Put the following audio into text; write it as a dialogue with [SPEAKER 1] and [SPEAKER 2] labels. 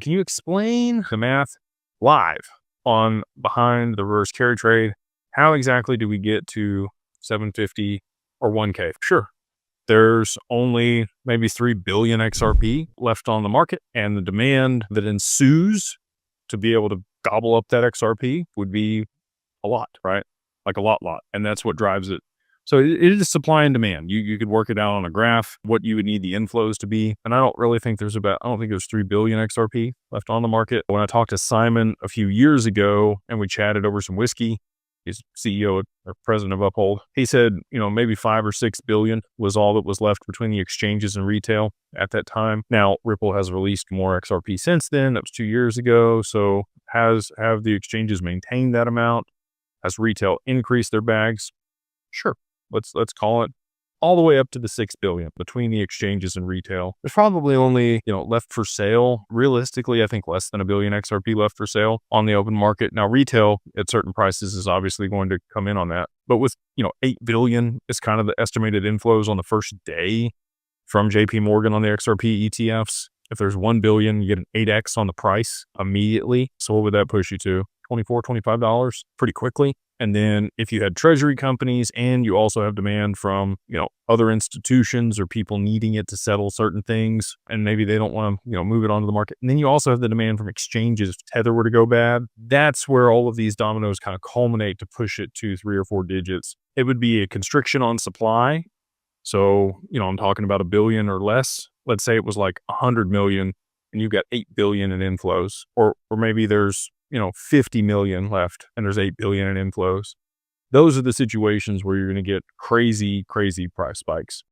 [SPEAKER 1] Can you explain the math live on behind the reverse carry trade? How exactly do we get to 750 or 1K? Sure. There's only maybe 3 billion XRP left on the market, and the demand that ensues to be able to gobble up that XRP would be a lot, right? Like a lot. And that's what drives it. So it is supply and demand. You could work it out on a graph, what you would need the inflows to be. And I don't think there's 3 billion XRP left on the market. When I talked to Simon a few years ago and we chatted over some whiskey, he's CEO or president of Uphold, he said, maybe 5 or 6 billion was all that was left between the exchanges and retail at that time. Now, Ripple has released more XRP since then. That was 2 years ago. So have the exchanges maintained that amount? Has retail increased their bags? Sure. Let's call it all the way up to the 6 billion between the exchanges and retail. There's probably only, left for sale. Realistically, I think less than 1 billion XRP left for sale on the open market. Now, retail at certain prices is obviously going to come in on that. But with, 8 billion is kind of the estimated inflows on the first day from JP Morgan on the XRP ETFs. If there's 1 billion, you get an 8x on the price immediately. So what would that push you to? $24, $25 pretty quickly. And then if you had treasury companies and you also have demand from, other institutions or people needing it to settle certain things, and maybe they don't want to, move it onto the market. And then you also have the demand from exchanges. If Tether were to go bad, that's where all of these dominoes kind of culminate to push it to 3 or 4 digits. It would be a constriction on supply. So, I'm talking about 1 billion or less. Let's say it was like 100 million and you've got 8 billion in inflows, or maybe there's 50 million left and there's 8 billion in inflows. Those are the situations where you're going to get crazy price spikes.